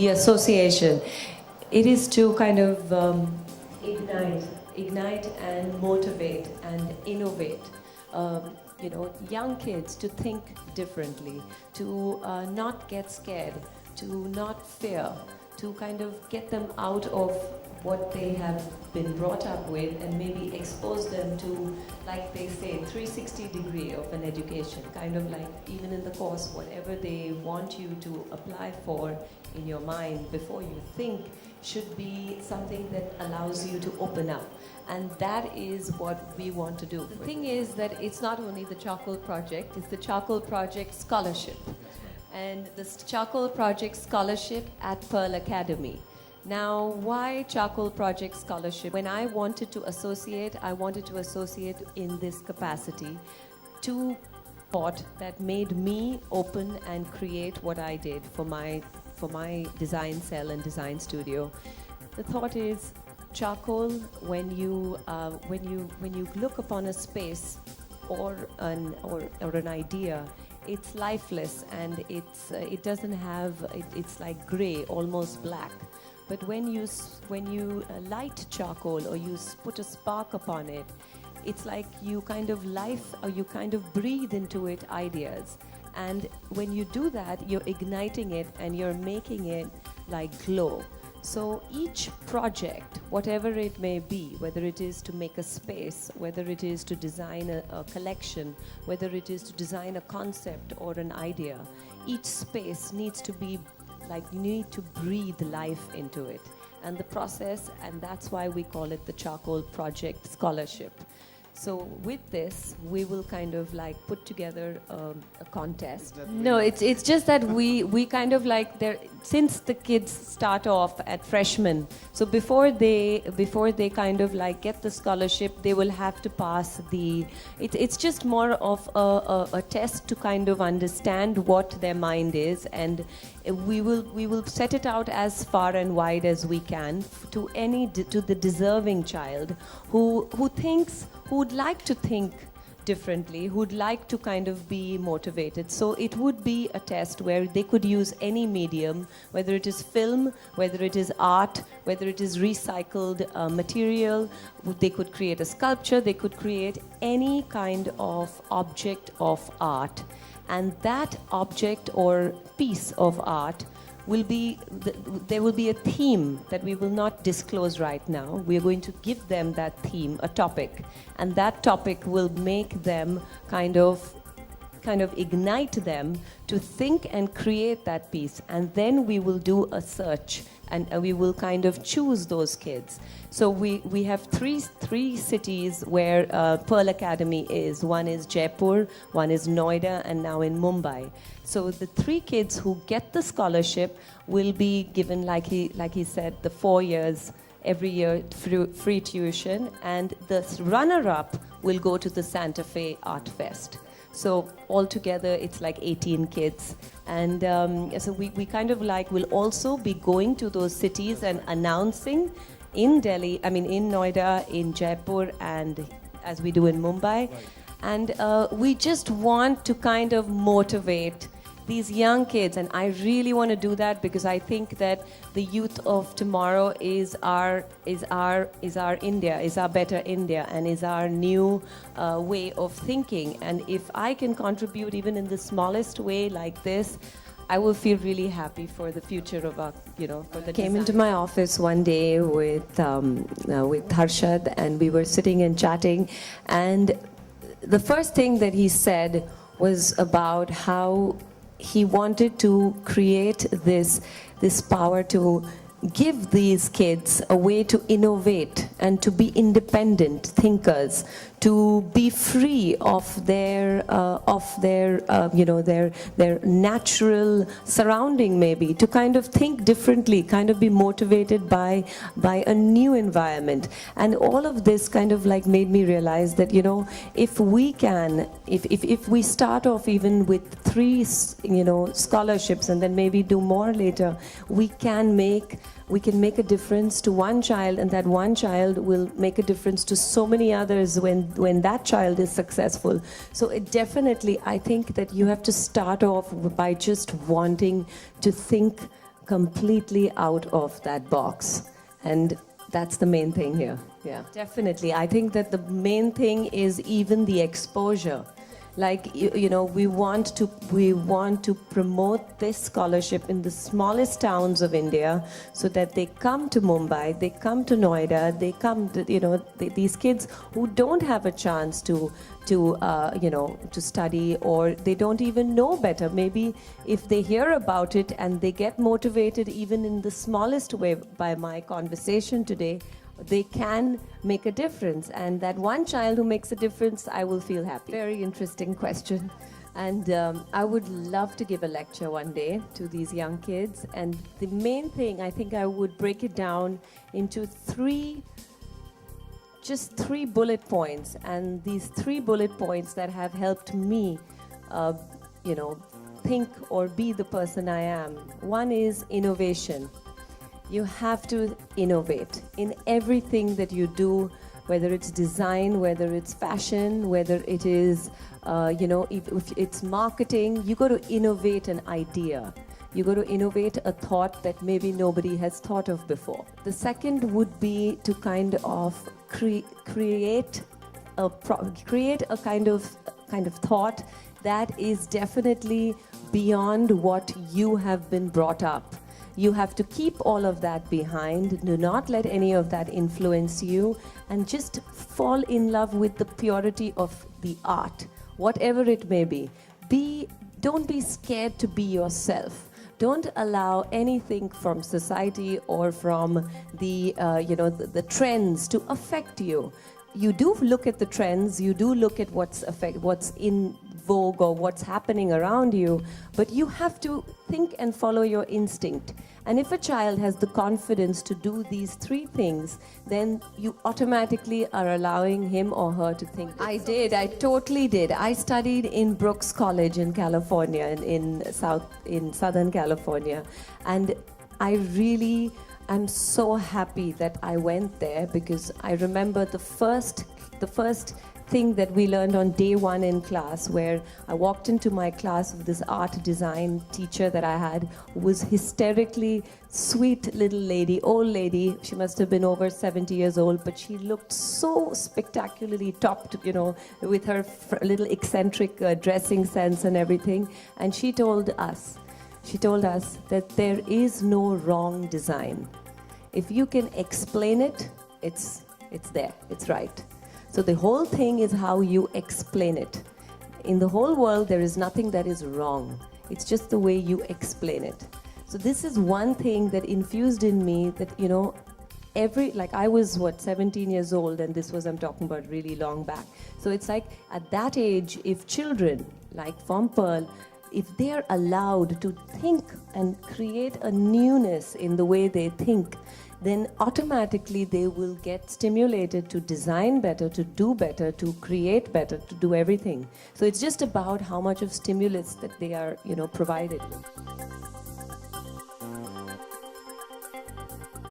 the association. It is to kind of ignite and motivate and innovate. Young kids to think differently, to not get scared, to not fear, to kind of get them out of what they have been brought up with and maybe expose them to, like they say, 360 degree of an education, kind of like even in the course, whatever they want you to apply for in your mind before you think should be something that allows you to open up. And that is what we want to do. The thing is that it's not only the Charcoal Project, it's the Charcoal Project Scholarship. And the Charcoal Project Scholarship at Pearl Academy. Now, why Charcoal Project Scholarship? When I wanted to associate in this capacity to thought that made me open and create what I did for my design cell and design studio. The thought is, charcoal, when you look upon a space or an idea, it's lifeless and it doesn't have, it's like gray, almost black. But when you light charcoal or you put a spark upon it, it's like you kind of breathe into it ideas. And when you do that, you're igniting it and you're making it like glow. So each project, whatever it may be, whether it is to make a space, whether it is to design a collection, whether it is to design a concept or an idea, each space needs to be like, you need to breathe life into it. And the process, and that's why we call it the Charcoal Project Scholarship. So with this, we will kind of like put together a contest. No, it's just that we kind of like, since the kids start off at freshmen, so before they kind of like get the scholarship, they will have to pass it's just more of a test to kind of understand what their mind is, and we will set it out as far and wide as we can to the deserving child who would like to think differently, who'd like to kind of be motivated. So it would be a test where they could use any medium, whether it is film, whether it is art, whether it is recycled material. They could create a sculpture, they could create any kind of object of art. And that object or piece of art will be, there will be a theme that we will not disclose right now. We are going to give them that theme, a topic, and that topic will make them kind of ignite them to think and create that piece. And then we will do a search and we will kind of choose those kids. So we have three cities where Pearl Academy is. One is Jaipur, one is Noida, and now in Mumbai. So the 3 kids who get the scholarship will be given, like he said, the 4 years, every year free tuition, and the runner-up will go to the Santa Fe Art Fest. So altogether, it's like 18 kids. And so we kind of like will also be going to those cities and announcing in Delhi, in Noida, in Jaipur, and as we do in Mumbai. Right. And we just want to kind of motivate these young kids, and I really want to do that because I think that the youth of tomorrow is our India, is our better India, and is our new way of thinking. And if I can contribute even in the smallest way like this, I will feel really happy for the future of our, for the came into my office one day with Harshad, and we were sitting and chatting, and the first thing that he said was about how he wanted to create this power to give these kids a way to innovate and to be independent thinkers, to be free of their natural surrounding, maybe to kind of think differently, kind of be motivated by a new environment. And all of this kind of like made me realize that if we start off even with 3 scholarships and then maybe do more later, we can make a difference to one child, and that one child will make a difference to so many others when that child is successful. So it definitely, I think that you have to start off by just wanting to think completely out of that box. And that's the main thing here. Yeah, definitely. I think that the main thing is even the exposure. Like you know, we want to promote this scholarship in the smallest towns of India, so that they come to Mumbai, they come to Noida, they come to, you know, these kids who don't have a chance to you know, to study, or they don't even know better. Maybe if they hear about it and they get motivated even in the smallest way by my conversation today, they can make a difference. And that one child who makes a difference, I will feel happy. Very interesting question. And I would love to give a lecture one day to these young kids. And the main thing, I think I would break it down into just three bullet points. And these 3 bullet points that have helped me, you know, think or be the person I am. One is innovation. You have to innovate in everything that you do, whether it's design, whether it's fashion, whether it is, you know, if it's marketing. You got to innovate an idea. You got to innovate a thought that maybe nobody has thought of before. The second would be to kind of create a kind of thought that is definitely beyond what you have been brought up. You have to keep all of that behind. Do not let any of that influence you, and just fall in love with the purity of the art, whatever it may be. Don't be scared to be yourself. Don't allow anything from society or from the you know, the trends to affect you. You do look at the trends, you do look at what's in vogue or what's happening around you, but you have to think and follow your instinct. And if a child has the confidence to do these 3 things, then you automatically are allowing him or her to think. I totally did. I studied in Brooks College in California, in Southern California, and I really I'm so happy that I went there, because I remember the first thing that we learned on day 1 in class, where I walked into my class with this art design teacher that I had, who was hysterically sweet little lady, old lady. She must have been over 70 years old, but she looked so spectacularly topped, you know, with her little eccentric dressing sense and everything. And she told us that there is no wrong design. If you can explain it, it's there, it's right. So the whole thing is how you explain it. In the whole world, there is nothing that is wrong. It's just the way you explain it. So this is one thing that infused in me, that, you know, like I was 17 years old, and this was, I'm talking about really long back. So it's like at that age, if children like from Pearl, if they are allowed to think and create a newness in the way they think, then automatically they will get stimulated to design better, to do better, to create better, to do everything. So it's just about how much of stimulus that they are, you know, provided with.